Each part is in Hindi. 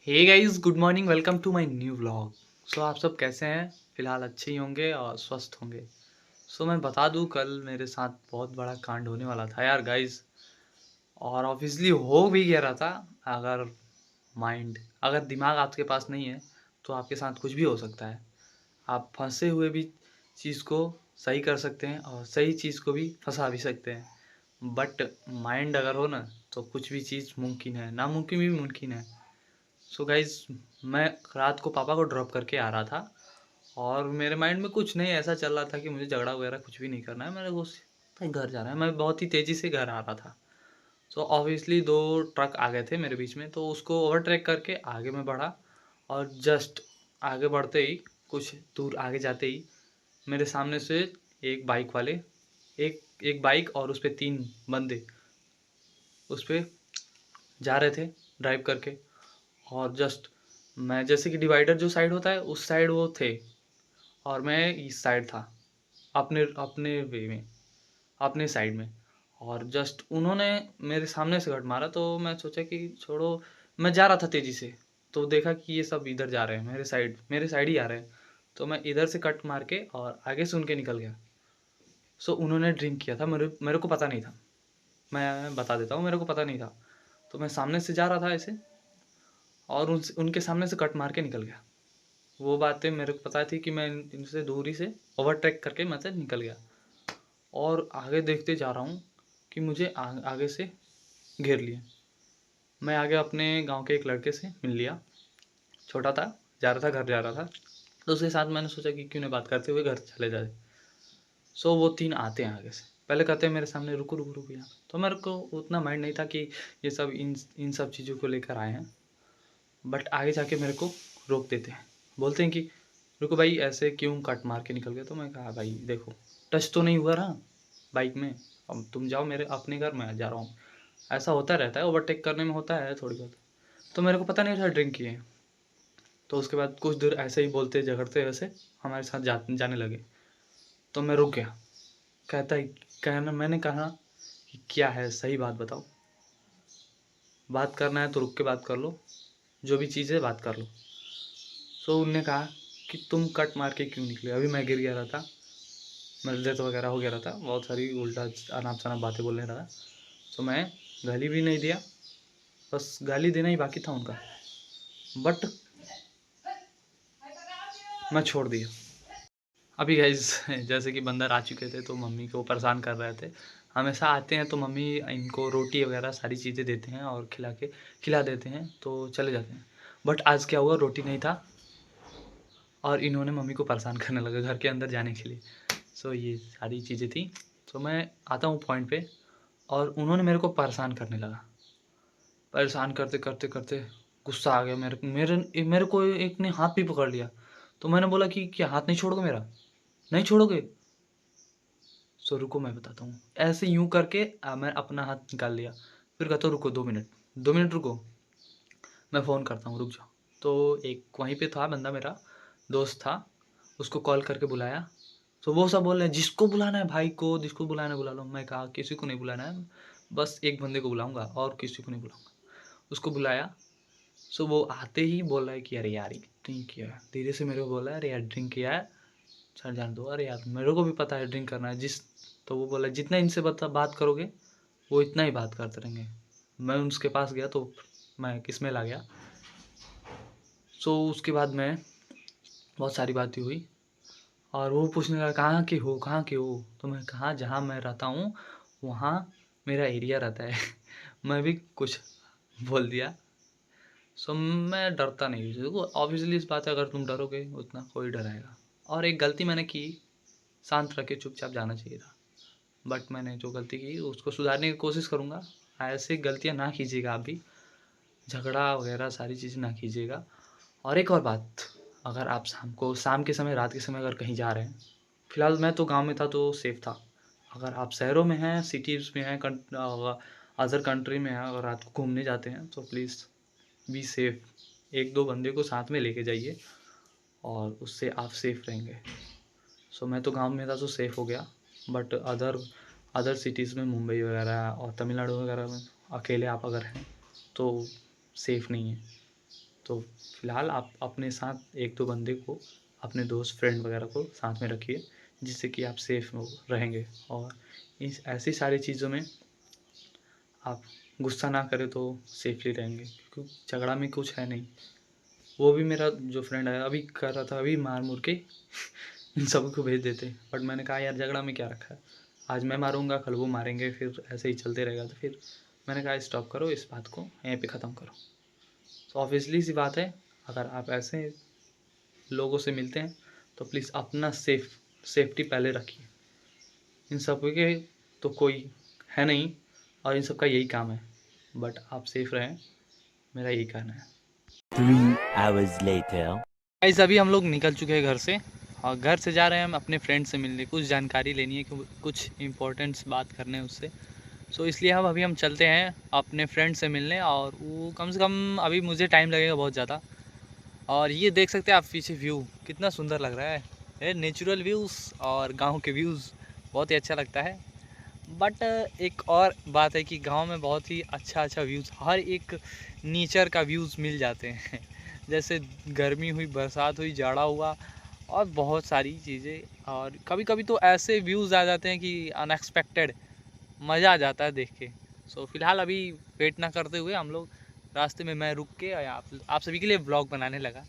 Hey guys, good morning. Welcome to my new vlog. So आप सब कैसे हैं? फ़िलहाल अच्छे ही होंगे और स्वस्थ होंगे। सो मैं बता दूं, कल मेरे साथ बहुत बड़ा कांड होने वाला था यार गाइस। और ऑब्वियसली हो भी गया रहा था। अगर अगर दिमाग आपके पास नहीं है तो आपके साथ कुछ भी हो सकता है। आप फंसे हुए भी चीज़ को सही कर सकते हैं और सही चीज़ को भी फंसा भी सकते हैं। बट माइंड अगर हो ना तो कुछ भी चीज़ मुमकिन है, नामुमकिन भी मुमकिन है। सो गाइज़, मैं रात को पापा को ड्रॉप करके आ रहा था और मेरे माइंड में कुछ नहीं ऐसा चल रहा था कि मुझे झगड़ा वगैरह कुछ भी नहीं करना है। मेरे को कहीं घर जाना है। मैं बहुत ही तेज़ी से घर आ रहा था। सो ऑब्वियसली 2 ट्रक आ गए थे मेरे बीच में, तो उसको ओवरटेक करके आगे मैं बढ़ा। और जस्ट आगे बढ़ते ही, कुछ दूर आगे जाते ही, मेरे सामने से एक बाइक वाले, एक एक बाइक और उस पे 3 बंदे उस पे जा रहे थे ड्राइव करके। और जस्ट मैं, जैसे कि डिवाइडर जो साइड होता है उस साइड वो थे और मैं इस साइड था, अपने अपने वे में, अपने साइड में। और जस्ट उन्होंने मेरे सामने से कट मारा, तो मैं सोचा कि छोड़ो। मैं जा रहा था तेज़ी से, तो देखा कि ये सब इधर जा रहे हैं, मेरे साइड ही आ रहे हैं। तो मैं इधर से कट मार के और आगे से उनके निकल गया। सो उन्होंने ड्रिंक किया था, मेरे मेरे को पता नहीं था। मैं बता देता हूँ, मेरे को पता नहीं था। तो मैं सामने से जा रहा था ऐसे, और उनके सामने से कट मार के निकल गया। वो बातें मेरे को पता थी कि मैं इनसे दूरी से ओवरटेक करके मैं से निकल गया। और आगे देखते जा रहा हूँ कि मुझे आगे से घेर लिए। मैं आगे अपने गांव के एक लड़के से मिल लिया। छोटा था, जा रहा था, घर जा रहा था। तो उसके साथ मैंने सोचा कि क्यों नहीं बात करते हुए घर चले जाए। सो वो 3 आते हैं आगे से, पहले कहते हैं मेरे सामने, रुको रुको रुको यहाँ। तो मेरे को उतना माइंड नहीं था कि ये सब इन सब चीज़ों को लेकर आए हैं। बट आगे जाके मेरे को रोक देते हैं, बोलते हैं कि रुको भाई, ऐसे क्यों कट मार के निकल गए। तो मैं कहा भाई देखो, टच तो नहीं हुआ रहा बाइक में, अब तुम जाओ मेरे अपने घर, मैं जा रहा हूँ। ऐसा होता रहता है, ओवरटेक करने में होता है थोड़ी बहुत। तो मेरे को पता नहीं था ड्रिंक किए। तो उसके बाद कुछ देर ऐसे ही बोलते झगड़ते वैसे हमारे साथ जाने लगे। तो मैं रुक गया। कहता है, कहना मैंने कहा कि क्या है, सही बात बताओ। बात करना है तो रुक के बात कर लो, जो भी चीज़ है बात कर लो। तो उनने कहा कि तुम कट मार के क्यों निकले। अभी मैं गिर गया रहा था, मेरा डेथ वगैरह हो गया रहा था, बहुत सारी उल्टा अनाप शनाप बातें बोलने लगा। तो मैं गाली भी नहीं दिया, बस गाली देना ही बाकी था उनका। बट मैं छोड़ दिया। अभी गाइस जैसे कि बंदर आ चुके थे तो मम्मी को परेशान कर रहे थे। हमेशा आते हैं तो मम्मी इनको रोटी वगैरह सारी चीज़ें देते हैं और खिला देते हैं, तो चले जाते हैं। बट आज क्या हुआ, रोटी नहीं था और इन्होंने मम्मी को परेशान करने लगा घर के अंदर जाने के लिए। सो ये सारी चीज़ें थी। तो मैं आता हूँ पॉइंट पे, और उन्होंने मेरे को परेशान करने लगा। परेशान करते करते करते गुस्सा आ गया मेरे को एक ने हाथ भी पकड़ लिया। तो मैंने बोला कि क्या हाथ नहीं छोड़ोगे मेरा, नहीं छोड़ोगे? सो रुको मैं बताता हूँ। ऐसे यूं करके मैं अपना हाथ निकाल लिया। फिर कहता रुको 2 मिनट, 2 मिनट रुको, मैं फ़ोन करता हूँ, रुक जाओ। तो एक वहीं पे था बंदा, मेरा दोस्त था, उसको कॉल करके बुलाया। तो वो सब बोल रहे हैं जिसको बुलाना है भाई को, जिसको बुलाना है बुला लो। मैं कहा किसी को नहीं बुलाना है, बस एक बंदे को बुलाऊंगा और किसी को नहीं बुलाऊंगा। उसको बुलाया। सो वो आते ही बोल रहा है कि अरे यार ड्रिंक किया है, धीरे से मेरे को बोला अरे यार ड्रिंक किया है, सर जान दो। अरे यार मेरे को भी पता है ड्रिंक करना है जिस। तो वो बोला जितना इनसे बात करोगे वो इतना ही बात करते रहेंगे। मैं उसके पास गया तो मैं किसमें ला गया। सो उसके बाद मैं, बहुत सारी बातें हुई और वो पूछने लगा कहाँ के हो, कहाँ के हो। तो मैं कहा जहाँ मैं रहता हूँ वहाँ मेरा एरिया रहता है मैं भी कुछ बोल दिया। सो मैं डरता नहीं हूँ, देखो ऑब्वियसली इस बात है, अगर तुम डरोगे उतना कोई डराएगा। और एक गलती मैंने की, शांत रह के चुपचाप जाना चाहिए था। बट मैंने जो गलती की उसको सुधारने की कोशिश करूँगा। ऐसे गलतियाँ ना कीजिएगा आप भी, झगड़ा वगैरह सारी चीज़ें ना कीजिएगा। और एक और बात, अगर आप शाम के समय, रात के समय अगर कहीं जा रहे हैं, फ़िलहाल मैं तो गाँव में था तो सेफ़ था। अगर आप शहरों में हैं, सिटीज़ में हैं, अदर कंट्री में हैं, अगर रात को घूमने जाते हैं तो प्लीज़ बी सेफ़। 1-2 बंदे को साथ में लेके जाइए और उससे आप सेफ़ रहेंगे। सो मैं तो गाँव में था तो सेफ़ हो गया। बट अदर अदर सिटीज़ में, मुंबई वगैरह और तमिलनाडु वगैरह में अकेले आप अगर हैं तो सेफ़ नहीं है। तो फ़िलहाल आप अपने साथ 1-2 बंदे को, अपने दोस्त, फ्रेंड वगैरह को साथ में रखिए, जिससे कि आप सेफ़ रहेंगे। और इस ऐसी सारी चीज़ों में आप गुस्सा ना करें तो सेफ़ली रहेंगे, क्योंकि झगड़ा में कुछ है नहीं। वो भी मेरा जो फ्रेंड है अभी कर रहा था, अभी मार-मुर के इन सबको को भेज देते। बट मैंने कहा यार झगड़ा में क्या रखा है, आज मैं मारूँगा, कल वो मारेंगे, फिर ऐसे ही चलते रहेगा। तो फिर मैंने कहा स्टॉप करो, इस बात को यहीं पे ख़त्म करो। तो ऑब्वियसली सी बात है, अगर आप ऐसे लोगों से मिलते हैं तो प्लीज़ अपना सेफ्टी पहले रखिए। इन सब के तो कोई है नहीं और इन सब का यही काम है, बट आप सेफ रहें, मेरा यही कहना है। 3 hours later. गाइस अभी हम लोग निकल चुके हैं घर से, और घर से जा रहे हैं हम अपने फ्रेंड से मिलने, कुछ जानकारी लेनी है, कुछ इंपॉर्टेंट्स बात करने हैं उससे। सो इसलिए हम चलते हैं अपने फ्रेंड से मिलने, और वो कम से कम अभी मुझे टाइम लगेगा बहुत ज़्यादा। और ये देख सकते हैं आप पीछे व्यू कितना सुंदर लग रहा है, ये नेचुरल व्यूज़ और गांव के व्यूज़ बहुत ही अच्छा लगता है। बट एक और बात है कि गांव में बहुत ही अच्छा व्यूज़, हर एक नेचर का व्यूज़ मिल जाते हैं जैसे गर्मी हुई, बरसात हुई, जाड़ा हुआ, और बहुत सारी चीज़ें। और कभी कभी तो ऐसे व्यूज़ आ जाते हैं कि अनएक्सपेक्टेड, मज़ा आ जाता है देख के। सो फिलहाल अभी वेट ना करते हुए हम लोग रास्ते में, मैं रुक के आप सभी के लिए व्लॉग बनाने लगा,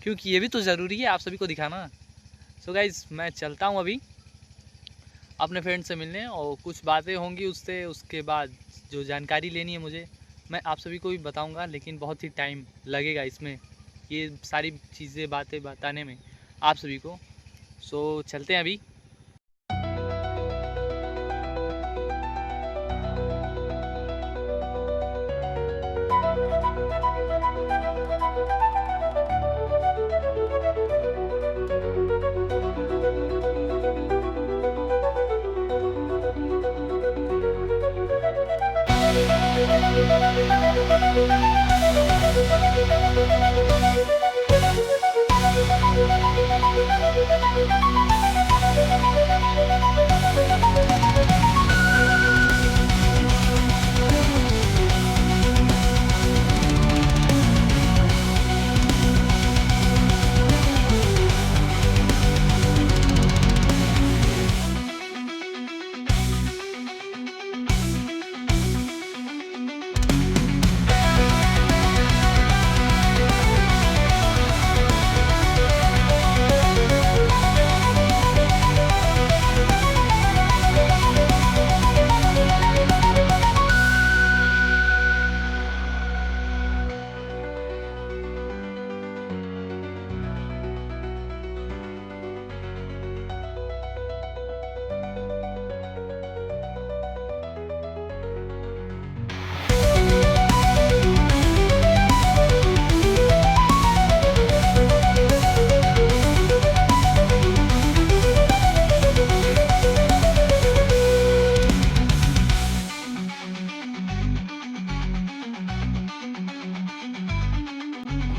क्योंकि ये भी तो ज़रूरी है आप सभी को दिखाना। सो गाइज़ मैं चलता हूँ अभी अपने फ्रेंड से मिलने, और कुछ बातें होंगी उससे, उसके बाद जो जानकारी लेनी है मुझे, मैं आप सभी को भी बताऊंगा, लेकिन बहुत ही टाइम लगेगा इसमें, ये सारी चीज़ें बातें बताने में आप सभी को। सो चलते हैं अभी।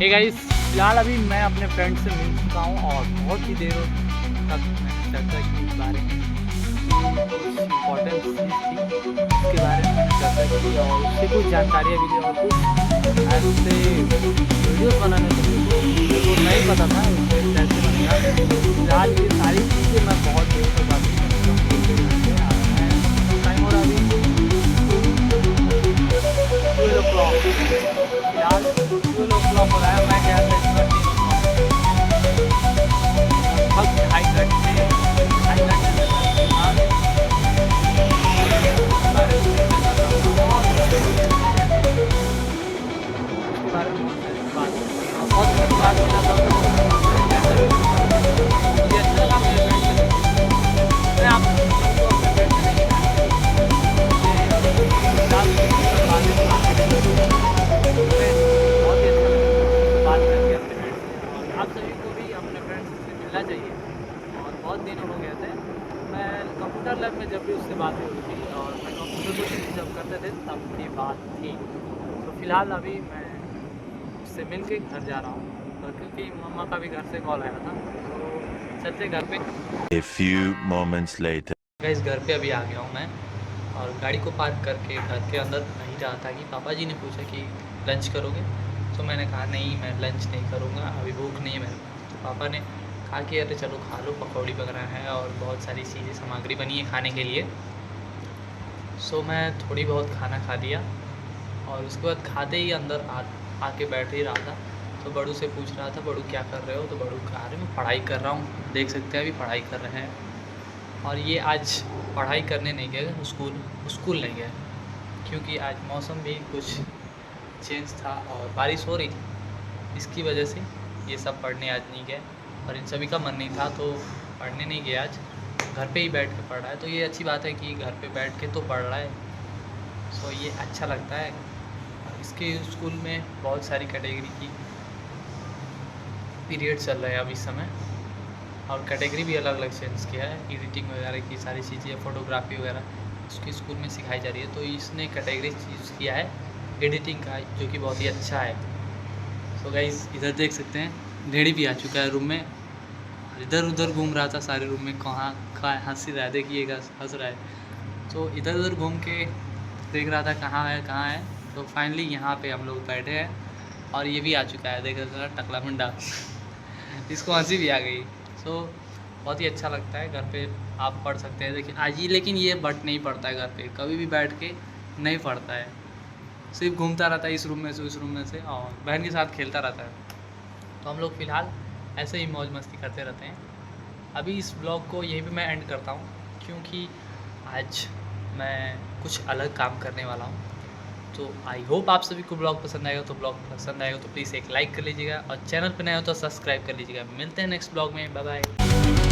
हे गाइस, फिलहाल अभी मैं अपने फ्रेंड से मिल चुका हूँ, और बहुत ही देर तक मैंने चर्चा की इस बारे में, कुछ इम्पोर्टेंट चीज़ थी उसके बारे में मैंने चर्चा की, और उससे कुछ जानकारियाँ भी दी, और कुछ ऐसे वीडियोस बनाने को जो नहीं पता था उससे कैसे बनेगा। फिलहाल ये सारी चीज़ें मैं बहुत देर तक बात टाइम हो रहा अभी 12 o'clock, फिलहाल 12 o'clock हो रहा है। मैं गया था इस बार लगभग 2.5 घंटे मिलना चाहिए, और बहुत दिन हो गए थे। मैं कंप्यूटर लैब में जब भी उससे बातें हुई थी, और मैं कंप्यूटर को जब करते थे तब की बात थी। तो फिलहाल अभी मैं उससे मिल के घर जा रहा हूँ, तो क्योंकि मम्मा का भी घर से कॉल आया था, तो चलते घर पे। A few moments later. इस घर पे अभी आ गया हूँ मैं, और गाड़ी को पार्क करके घर के अंदर नहीं रहा था कि पापा जी ने पूछा कि लंच करोगे, तो मैंने कहा नहीं, मैं लंच नहीं करूँगा, अभी भूख नहीं है मेरे को। तो पापा ने कहा कि अरे चलो खा लो, पकौड़ी वगैरह है और बहुत सारी चीज़ें सामग्री बनी है खाने के लिए। सो मैं थोड़ी बहुत खाना खा लिया और उसके बाद खाते ही अंदर आके बैठ ही रहा था। तो बड़ू से पूछ रहा था, बड़ू क्या कर रहे हो? तो बड़ू कहा रहे मैं पढ़ाई कर रहा हूँ, देख सकते हैं अभी पढ़ाई कर रहे हैं। और ये आज पढ़ाई करने नहीं गए, स्कूल नहीं गए, क्योंकि आज मौसम भी कुछ चेंज था और बारिश हो रही थी, इसकी वजह से ये सब पढ़ने आज नहीं गए। और इन सभी का मन नहीं था तो पढ़ने नहीं गए, आज घर पे ही बैठ के पढ़ रहा है। तो ये अच्छी बात है कि घर पे बैठ के तो पढ़ रहा है, सो ये अच्छा लगता है। इसके स्कूल में बहुत सारी कैटेगरी की पीरियड चल रहे हैं अभी इस समय, और कैटेगरी भी अलग अलग चेंज किया है। एडिटिंग वगैरह की सारी चीज़ें, फ़ोटोग्राफी वगैरह उसके स्कूल में सिखाई जा रही है। तो इसने कैटेगरी चूज़ किया है एडिटिंग का, जो कि बहुत ही अच्छा है। सो गाइस इधर देख सकते हैं भेड़ी भी आ चुका है रूम में, इधर उधर घूम रहा था सारे रूम में, कहाँ हंस रहा है, देखिएगा हंस रहा है। तो इधर उधर घूम के देख रहा था कहाँ है। तो फाइनली यहाँ पे हम लोग बैठे हैं और ये भी आ चुका है, देख रहा था टकला मुंडा इसको हंसी भी आ गई। सो बहुत ही अच्छा लगता है, घर पे आप पढ़ सकते हैं। देखिए आज ही, लेकिन ये बट नहीं पढ़ता है घर पे, कभी भी बैठ के नहीं पढ़ता है, सिर्फ घूमता रहता है इस रूम में से उस रूम में से और बहन के साथ खेलता रहता है। तो हम लोग फ़िलहाल ऐसे ही मौज मस्ती करते रहते हैं। अभी इस ब्लॉग को यहीं पे मैं एंड करता हूँ, क्योंकि आज मैं कुछ अलग काम करने वाला हूँ। तो आई होप आप सभी को ब्लॉग पसंद आएगा। तो ब्लॉग पसंद आएगा तो प्लीज़ एक लाइक कर लीजिएगा और चैनल पर नए हो तो सब्सक्राइब कर लीजिएगा। मिलते हैं नेक्स्ट ब्लॉग में, बाय बाय।